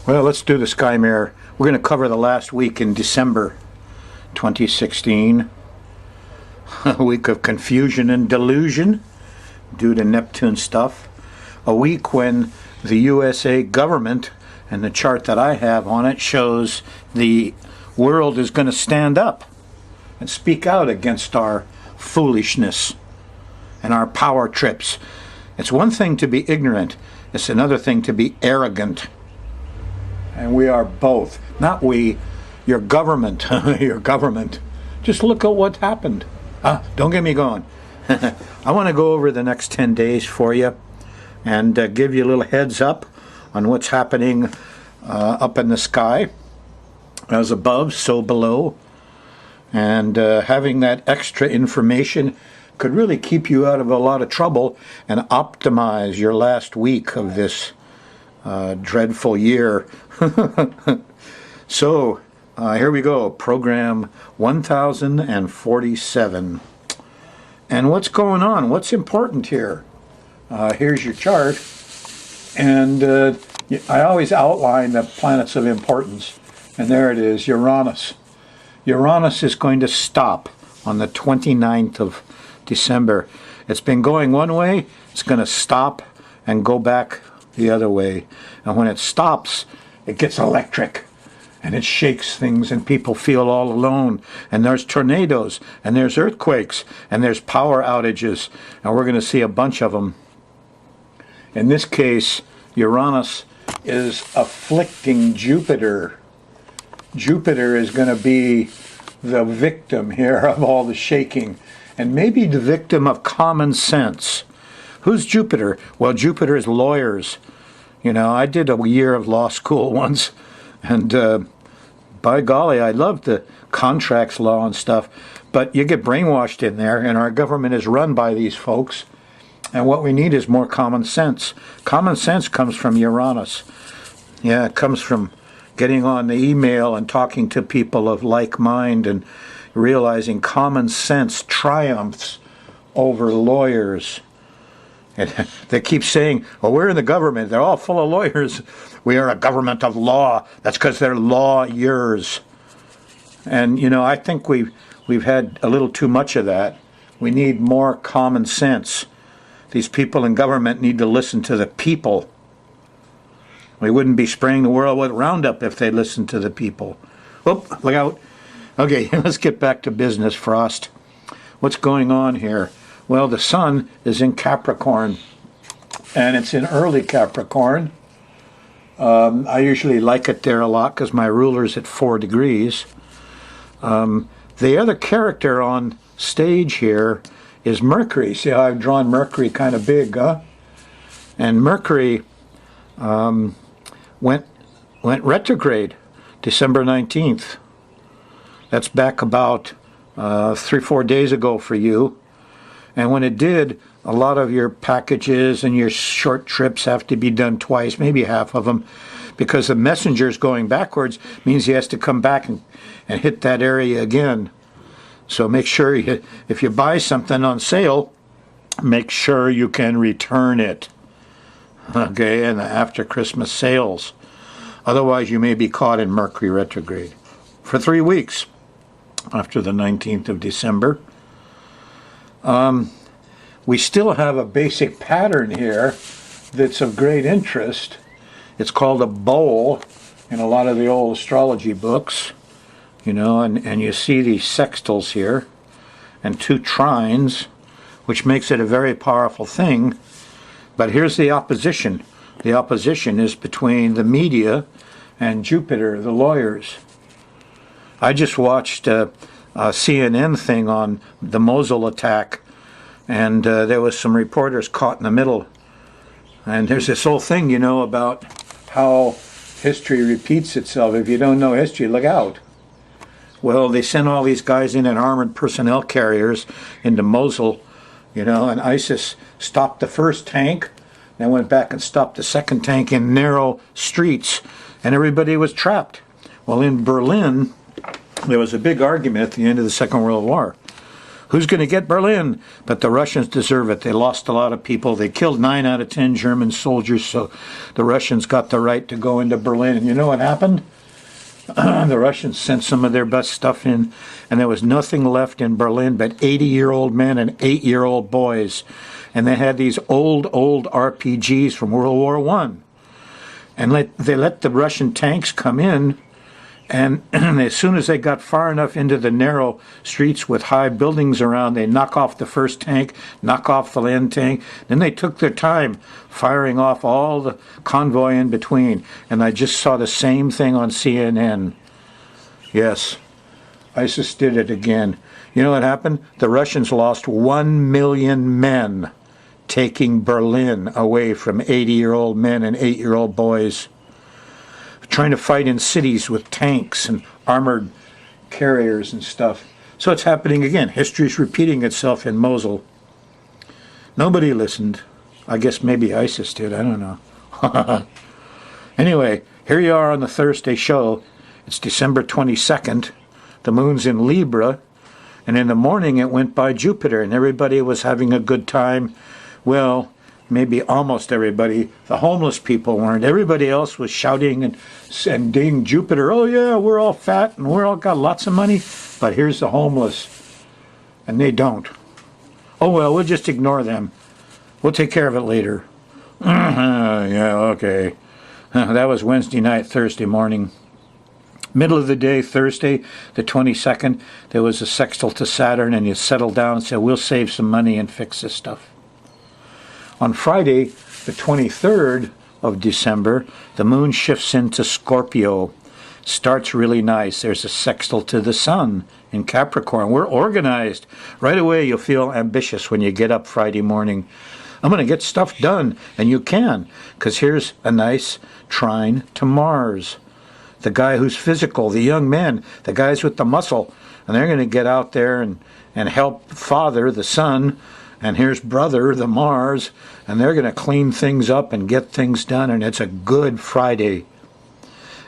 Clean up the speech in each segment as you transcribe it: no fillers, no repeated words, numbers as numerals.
Well, let's do the Sky Mirror. We're going to cover the last week in December 2016. A week of confusion and delusion due to Neptune stuff. A week when the USA government, and the chart that I have on it shows the world is going to stand up and speak out against our foolishness and our power trips. It's one thing to be ignorant. It's another thing to be arrogant. And we are both. Not we, your government. Your government. Just look at what happened. Don't get me going. I want to go over the next 10 days for you and give you a little heads up on what's happening up in the sky. As above, so below. And having that extra information could really keep you out of a lot of trouble and optimize your last week of this dreadful year. So, here we go, program 1047. And what's going on? What's important here? Here's your chart. And I always outline the planets of importance. And there it is, Uranus. Uranus is going to stop on the 29th of December. It's been going one way, it's going to stop and go back the other way. And when it stops, it gets electric and it shakes things and people feel all alone. And there's tornadoes and there's earthquakes and there's power outages. And we're going to see a bunch of them. In this case, Uranus is afflicting Jupiter. Jupiter is going to be the victim here of all the shaking, and maybe the victim of common sense. Who's Jupiter? Well, Jupiter is lawyers. You know, I did a year of law school once, and by golly, I loved the contracts law and stuff, but you get brainwashed in there, and our government is run by these folks, and what we need is more common sense. Common sense comes from Uranus. Yeah, it comes from getting on the email and talking to people of like mind and realizing common sense triumphs over lawyers. And they keep saying, well, we're in the government. They're all full of lawyers. We are a government of law. That's because they're lawyers. And, you know, I think we've had a little too much of that. We need more common sense. These people in government need to listen to the people. We wouldn't be spraying the world with Roundup if they listened to the people. Oop, look out. Okay, let's get back to business, Frost. What's going on here? Well, the sun is in Capricorn, and it's in early Capricorn. I usually like it there a lot because my ruler's at 4 degrees. The other character on stage here is Mercury. See how I've drawn Mercury kind of big, huh? And Mercury went retrograde December 19th. That's back about 3-4 days ago for you. And when it did, a lot of your packages and your short trips have to be done twice, maybe half of them, because the messenger's going backwards means he has to come back and hit that area again. So make sure if you buy something on sale, make sure you can return it. Okay, and the after Christmas sales. Otherwise, you may be caught in Mercury retrograde for 3 weeks after the 19th of December. We still have a basic pattern here that's of great interest. It's called a bowl in a lot of the old astrology books, you know, and you see these sextiles here and 2 trines, which makes it a very powerful thing. But here's the opposition. The opposition is between the media and Jupiter, the lawyers. I just watched a CNN thing on the Mosul attack, and there was some reporters caught in the middle. And there's this whole thing, you know, about how history repeats itself. If you don't know history, look out. Well, they sent all these guys in armored personnel carriers into Mosul, you know, and ISIS stopped the first tank, then went back and stopped the second tank in narrow streets, and everybody was trapped. Well, in Berlin, there was a big argument at the end of the Second World War. Who's going to get Berlin? But the Russians deserve it. They lost a lot of people. They killed 9 out of 10 German soldiers, so the Russians got the right to go into Berlin. And you know what happened? The Russians sent some of their best stuff in, and there was nothing left in Berlin but 80-year-old men and 8-year-old boys. And they had these old RPGs from World War I. And they let the Russian tanks come in, and as soon as they got far enough into the narrow streets with high buildings around, they knock off the first tank, knock off the land tank. Then they took their time firing off all the convoy in between. And I just saw the same thing on CNN. Yes, ISIS did it again. You know what happened? The Russians lost 1 million men taking Berlin away from 80-year-old men and 8-year-old boys, trying to fight in cities with tanks and armored carriers and stuff. So it's happening again. History's repeating itself in Mosul. Nobody listened. I guess maybe ISIS did. I don't know. Anyway, here you are on the Thursday show. It's December 22nd. The moon's in Libra. And in the morning it went by Jupiter, and everybody was having a good time. Well, maybe almost everybody. The homeless people weren't. Everybody else was shouting and ding Jupiter. Oh yeah, we're all fat and we're all got lots of money. But here's the homeless, and they don't. Oh well, we'll just ignore them. We'll take care of it later. Yeah, okay. That was Wednesday night, Thursday morning. Middle of the day, Thursday, the 22nd, there was a sextile to Saturn, and you settled down and said, we'll save some money and fix this stuff. On Friday, the 23rd of December, the moon shifts into Scorpio. Starts really nice. There's a sextile to the sun in Capricorn. We're organized. Right away, you'll feel ambitious when you get up Friday morning. I'm going to get stuff done, and you can, because here's a nice trine to Mars. The guy who's physical, the young men, the guys with the muscle, and they're going to get out there and help father, the sun, and here's brother, the Mars, and they're going to clean things up and get things done, and it's a good Friday.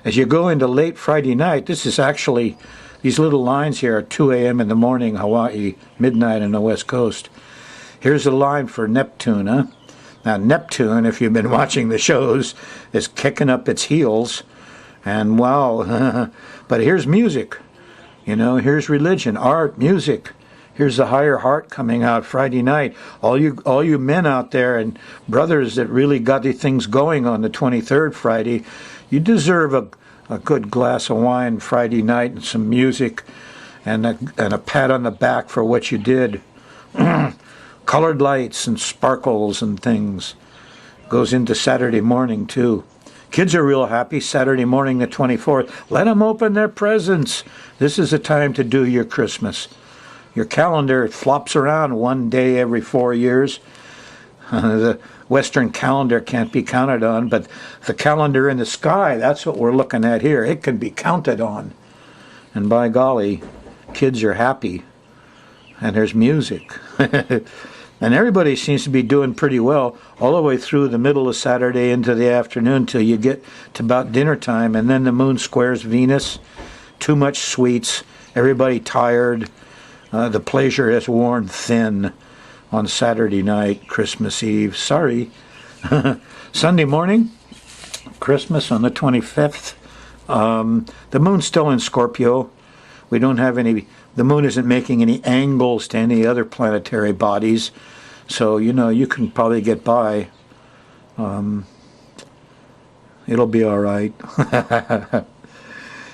As you go into late Friday night, this is actually, these little lines here are 2 a.m. in the morning, Hawaii, midnight on the West Coast. Here's a line for Neptune, huh? Now, Neptune, if you've been watching the shows, is kicking up its heels, and wow, but here's music. You know, here's religion, art, music. Here's the higher heart coming out Friday night. All you men out there and brothers that really got the things going on the 23rd Friday, you deserve a good glass of wine Friday night and some music and a pat on the back for what you did. Colored lights and sparkles and things. Goes into Saturday morning too. Kids are real happy Saturday morning the 24th. Let them open their presents. This is the time to do your Christmas. Your calendar flops around one day every 4 years. The Western calendar can't be counted on, but the calendar in the sky, that's what we're looking at here. It can be counted on. And by golly, kids are happy. And there's music. And everybody seems to be doing pretty well all the way through the middle of Saturday into the afternoon till you get to about dinner time, and then the moon squares Venus. Too much sweets. Everybody tired. The pleasure has worn thin on Saturday night, Christmas Eve. Sorry. Sunday morning, Christmas on the 25th. The moon's still in Scorpio. We don't have any, the moon isn't making any angles to any other planetary bodies. So, you know, you can probably get by. It'll be all right.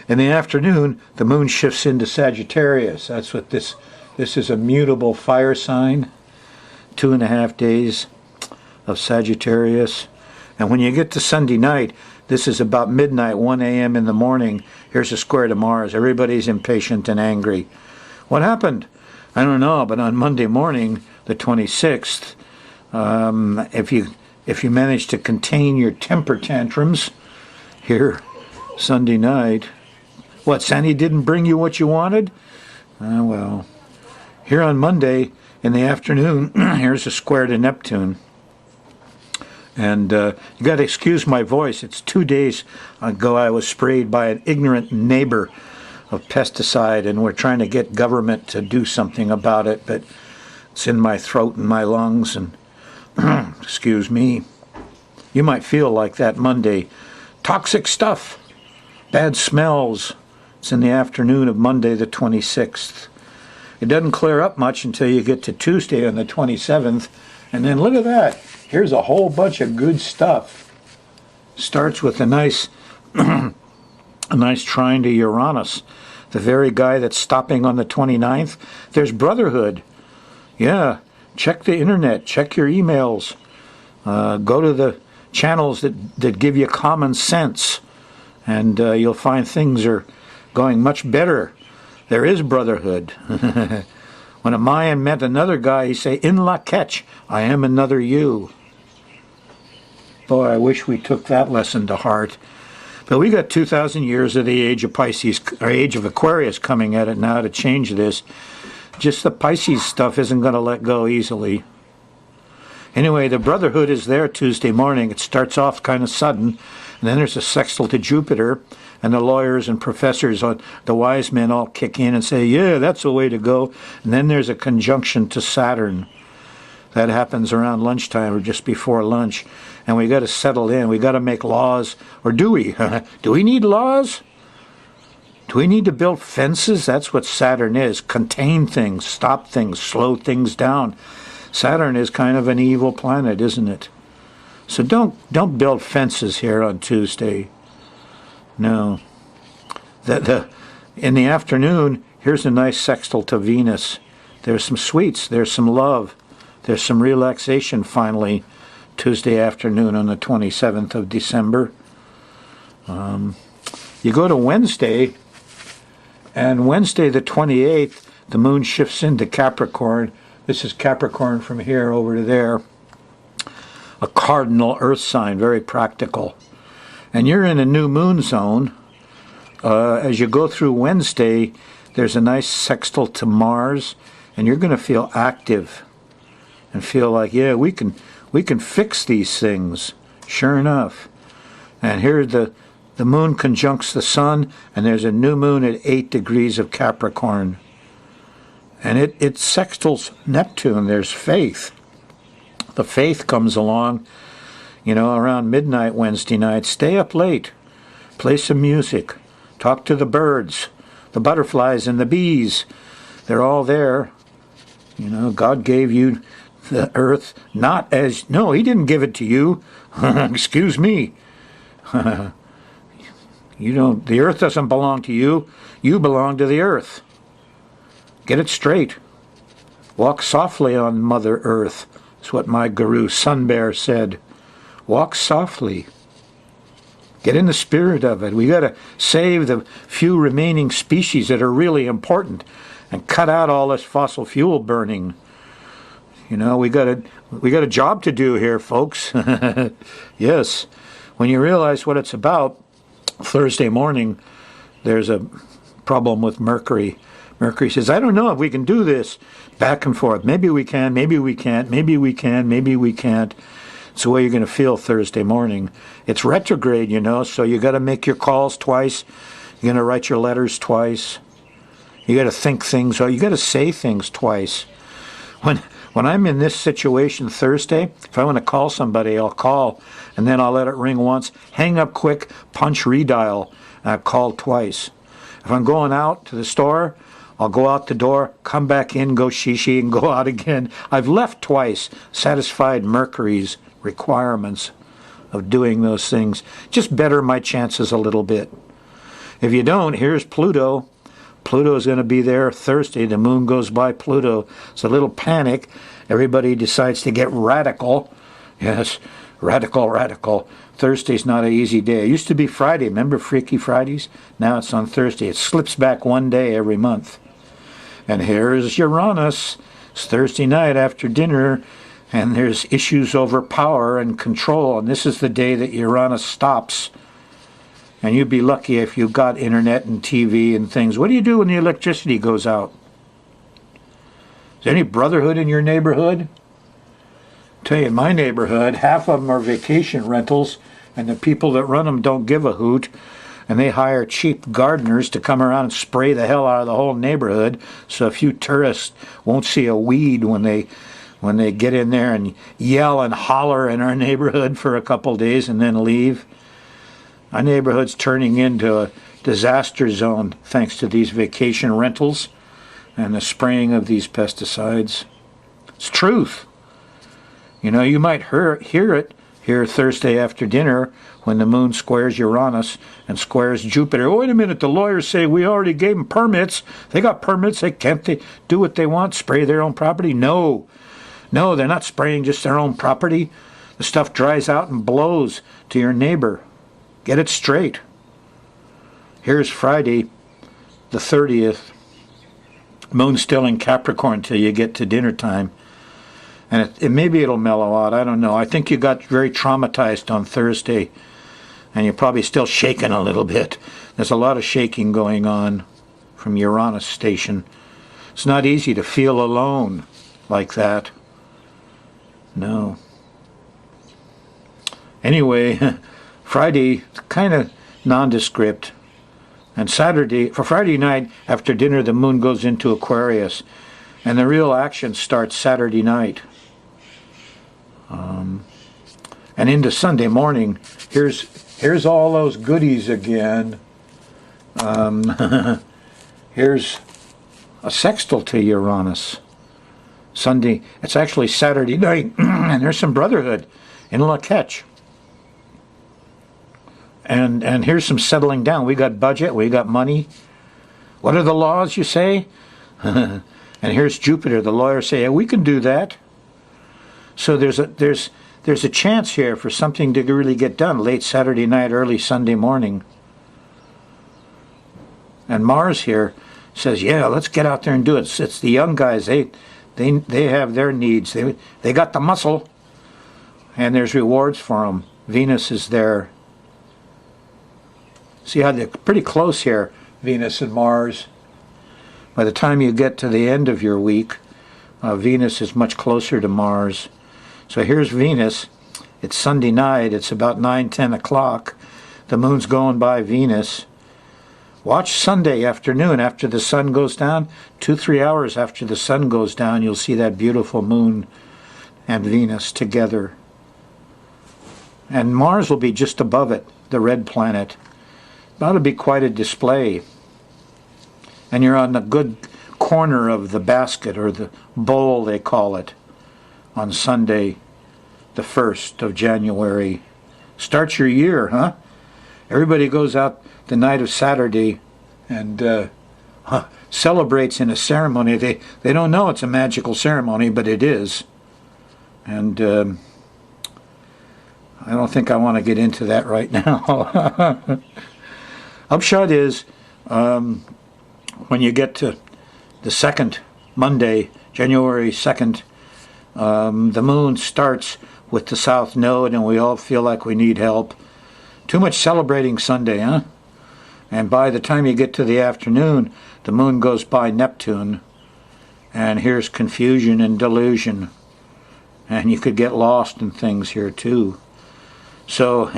In the afternoon, the moon shifts into Sagittarius. That's what this is, a mutable fire sign. 2.5 days of Sagittarius. And when you get to Sunday night, this is about midnight, 1 a.m. in the morning. Here's a square to Mars. Everybody's impatient and angry. What happened? I don't know, but on Monday morning, the 26th, if you manage to contain your temper tantrums here Sunday night, what, Sandy didn't bring you what you wanted? Well, here on Monday in the afternoon, here's a square to Neptune. And you got to excuse my voice. It's 2 days ago I was sprayed by an ignorant neighbor of pesticide, and we're trying to get government to do something about it, but it's in my throat and my lungs, and excuse me. You might feel like that Monday. Toxic stuff, bad smells. It's in the afternoon of Monday the 26th. It doesn't clear up much until you get to Tuesday on the 27th, and then look at that. Here's a whole bunch of good stuff. Starts with a nice a nice trine to Uranus, the very guy that's stopping on the 29th. There's Brotherhood. Yeah, check the internet, check your emails, go to the channels that give you common sense, and you'll find things are going much better. There is Brotherhood. When a Mayan met another guy, he say, "In la catch, I am another you." Boy, I wish we took that lesson to heart. But we got 2,000 years of the age of Pisces, or age of Aquarius, coming at it now to change this. Just the Pisces stuff isn't going to let go easily. Anyway, the Brotherhood is there Tuesday morning. It starts off kind of sudden, and then there's a sextile to Jupiter, and the lawyers and professors, the wise men, all kick in and say, yeah, that's the way to go. And then there's a conjunction to Saturn. That happens around lunchtime or just before lunch. And we got to settle in. We got to make laws. Or do we? Do we need laws? Do we need to build fences? That's what Saturn is. Contain things, stop things, slow things down. Saturn is kind of an evil planet, isn't it? So don't build fences here on Tuesday. No. In the afternoon, here's a nice sextile to Venus. There's some sweets. There's some love. There's some relaxation finally Tuesday afternoon on the 27th of December. You go to Wednesday, and Wednesday the 28th, the moon shifts into Capricorn. This is Capricorn from here over to there. A cardinal earth sign, very practical. And you're in a new moon zone. As you go through Wednesday, there's a nice sextile to Mars, and you're going to feel active and feel like, yeah, we can fix these things. Sure enough. And here the moon conjuncts the sun, and there's a new moon at 8 degrees of Capricorn. And it sextiles Neptune. There's faith. The faith comes along, around midnight Wednesday night. Stay up late. Play some music. Talk to the birds, the butterflies and the bees. They're all there. God gave you the earth no, he didn't give it to you. Excuse me. The earth doesn't belong to you. You belong to the earth. Get it straight. Walk softly on Mother Earth. That's what my guru Sun Bear said. Walk softly. Get in the spirit of it. We got to save the few remaining species that are really important and cut out all this fossil fuel burning. We got a job to do here, folks. Yes. When you realize what it's about, Thursday morning, there's a problem with Mercury. Mercury says, I don't know if we can do this. Back and forth. Maybe we can, maybe we can't, maybe we can, maybe we can't. It's the way you're going to feel Thursday morning. It's retrograde, so you got to make your calls twice. You're going to write your letters twice. You got to think things, or you got to say things twice. When I'm in this situation Thursday, if I want to call somebody, I'll call, and then I'll let it ring once, hang up quick, punch redial, call twice. If I'm going out to the store, I'll go out the door, come back in, go shishi, and go out again. I've left twice, satisfied Mercury's requirements of doing those things. Just better my chances a little bit. If you don't, here's Pluto. Pluto is going to be there Thursday. The moon goes by Pluto. It's a little panic. Everybody decides to get radical. Yes, radical. Thursday's not an easy day. It used to be Friday. Remember Freaky Fridays? Now it's on Thursday. It slips back one day every month. And here's Uranus. It's Thursday night after dinner, and there's issues over power and control. And this is the day that Uranus stops. And you'd be lucky if you got internet and TV and things. What do you do when the electricity goes out? Is there any brotherhood in your neighborhood? Tell you, in my neighborhood, half of them are vacation rentals, and the people that run them don't give a hoot. and they hire cheap gardeners to come around and spray the hell out of the whole neighborhood, so a few tourists won't see a weed when they get in there and yell and holler in our neighborhood for a couple days and then leave. Our neighborhood's turning into a disaster zone thanks to these vacation rentals and the spraying of these pesticides. It's truth. You know, you might hear it here Thursday after dinner when the moon squares Uranus and squares Jupiter. Oh, wait a minute, the lawyers say we already gave them permits. They got permits. They do what they want, spray their own property? No, they're not spraying just their own property. The stuff dries out and blows to your neighbor. Get it straight. Here's Friday, the 30th. Moon's still in Capricorn till you get to dinner time. And maybe it'll mellow out. I don't know. I think you got very traumatized on Thursday, and you're probably still shaking a little bit. There's a lot of shaking going on from Uranus station. It's not easy to feel alone like that. No. Anyway, Friday, kind of nondescript. And Saturday, for Friday night, after dinner, the moon goes into Aquarius. And the real action starts Saturday night. And into Sunday morning, here's all those goodies again. Here's a sextile to Uranus. Sunday, it's actually Saturday night, and there's some brotherhood in La Ketch. And here's some settling down. We got budget, we got money. What are the laws, you say? And here's Jupiter. The lawyers say, yeah, we can do that. So there's a chance here for something to really get done late Saturday night, early Sunday morning. And Mars here says, yeah, let's get out there and do it. It's the young guys. They have their needs. They got the muscle, and there's rewards for them. Venus is there. See how they're pretty close here, Venus and Mars. By the time you get to the end of your week, Venus is much closer to Mars. So here's Venus. It's Sunday night. It's about 9-10 o'clock. The moon's going by Venus. Watch Sunday afternoon after the sun goes down. 2-3 hours after the sun goes down, you'll see that beautiful moon and Venus together. And Mars will be just above it, the red planet. That'll be quite a display. And you're on the good corner of the basket, or the bowl they call it, on Sunday, the 1st of January. Starts your year, huh? Everybody goes out the night of Saturday and celebrates in a ceremony. They don't know it's a magical ceremony, but it is. And I don't think I want to get into that right now. Upshot is, when you get to the second Monday, January 2nd, the moon starts with the south node, and we all feel like we need help. Too much celebrating Sunday, huh? And by the time you get to the afternoon, the moon goes by Neptune, and here's confusion and delusion. And you could get lost in things here too. So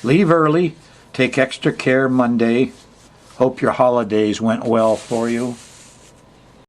leave early, take extra care Monday. Hope your holidays went well for you.